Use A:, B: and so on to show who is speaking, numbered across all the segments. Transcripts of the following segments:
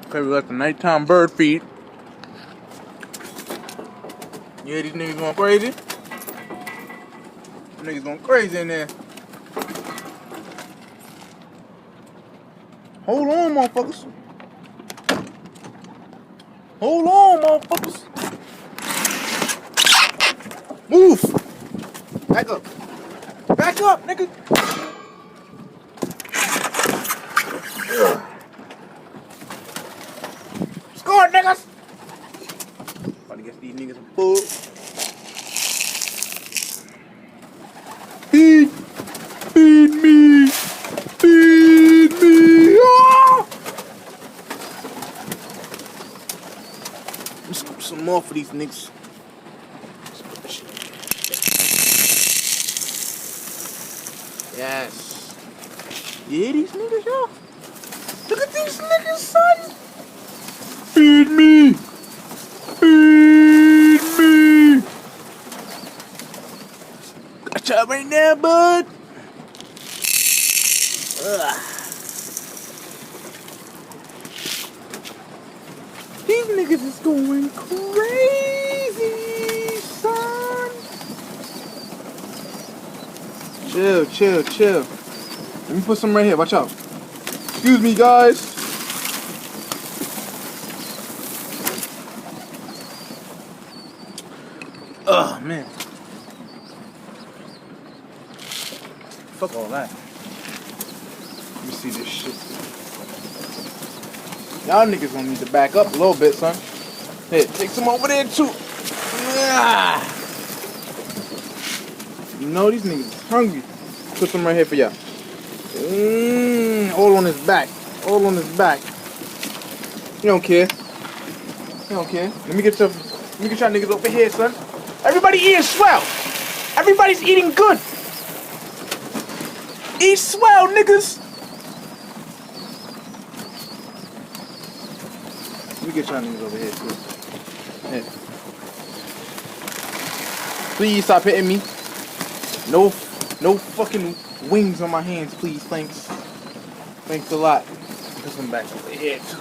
A: Okay, we got the nighttime bird feed. Yeah, these niggas going crazy. Niggas going crazy in there. Hold on, motherfuckers. Hold on, motherfuckers. Move. Back up. Back up, nigga. Score, niggas. About to get these niggas some food. Feed me. Feed me. Oh! Let's scoop some more for these niggas. Yes. You hear these niggas, y'all? Look at these niggas, son. Feed me. Feed me. Gotcha right now, bud. Ugh. These niggas is going crazy, son. Chill. Let me put some right here. Watch out. Excuse me, guys. Oh, man. Fuck all that. Let me see this shit. Y'all niggas gonna need to back up a little bit, son. Here, take some over there, too. You know these niggas is hungry. Put some right here for y'all. All on his back. All on his back. You don't care. You don't care. Let me get y'all niggas over here, son. Everybody eating swell. Everybody's eating good. Eat swell, niggas. Let me get y'all niggas over here, too. Here. Please stop hitting me. No fucking wings on my hands, please. Thanks a lot. Put some back over here, too.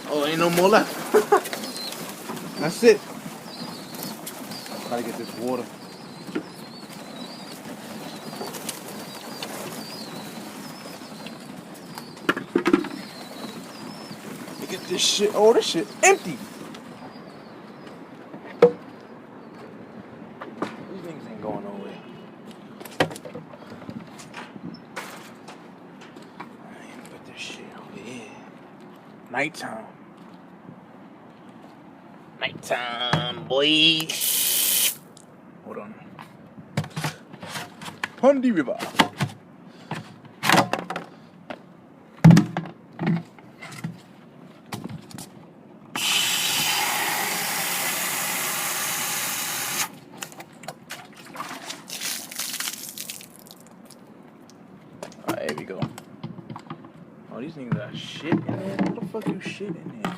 A: Oh, ain't no more left. That's it. Gotta get this water. Look at this shit. Oh, this shit empty. These things ain't going nowhere. Put this shit over here. Nighttime. Nighttime, boy. Hold on. Pondy River. Alright, here we go. Oh, these niggas got shit in there? What the fuck you shit in there?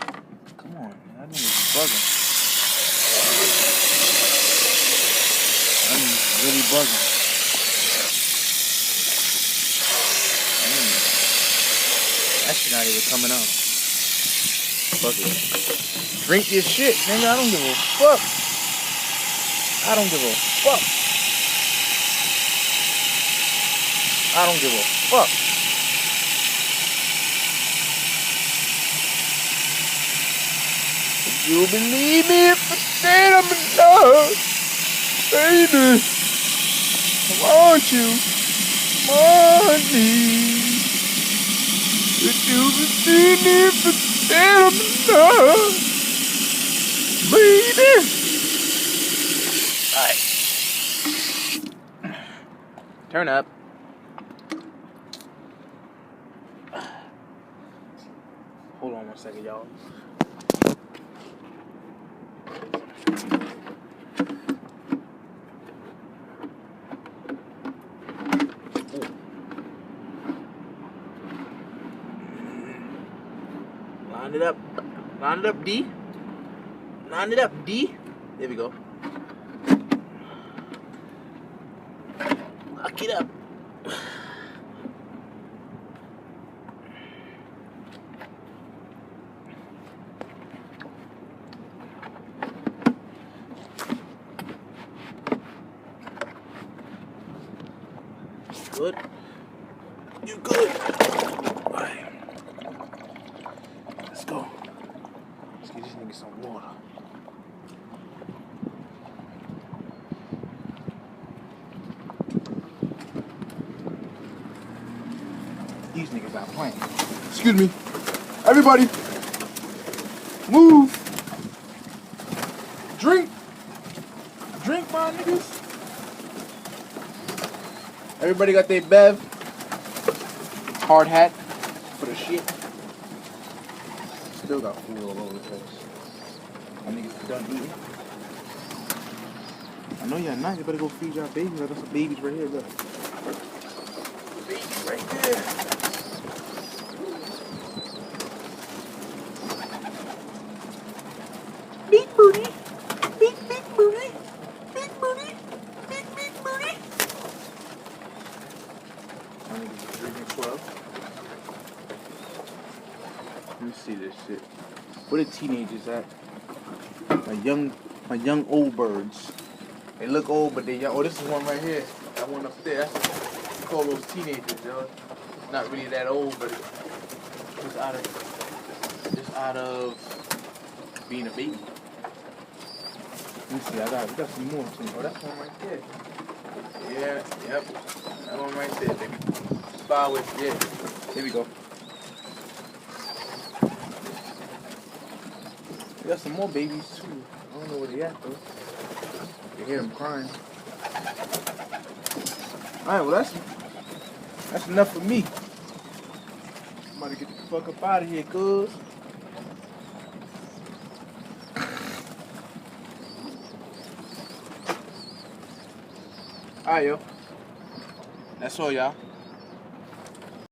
A: Come on, man. That nigga's bugging. That nigga's really bugging. That shit not even coming out. Fuck it. Drink this shit, nigga. I don't give a fuck. I don't give a fuck. I don't give a fuck. You believe me if I said I'm in love, baby. I want you, money. If you believe me if I said I'm in love, baby. Alright. Turn up. Hold on 1 second, y'all. Line it up. Line it up, D. Line it up, D. There we go. Lock it up. good? You good? Alright. Let's go. Let's get this nigga some water. These niggas out playing. Excuse me. Everybody. Move. Drink. Drink, my niggas. Everybody got their bev. Hard hat for the shit. Still got food all over the place. My niggas done eating. I know y'all not. You better go feed y'all babies. I got some babies right here. Look. Babies right there. Big booty. Big booty. Big booty. Big booty. My niggas drinking 12. Let me see this shit. Where the teenagers at? My young old birds. They look old, but they young. Oh, this is one right here. That one up there. That's what you call those teenagers, yo. Not really that old, but just out of being a baby. Let me see. We got some more too. Oh, that's one right there. Yeah, yep. That one right there, baby. Flowers, yeah. Here we go. We got some more babies too. I don't know where they at though. You hear them crying. Alright, well that's enough for me. I'm about to get the fuck up out of here, cuz. Alright, yo. That's all, y'all.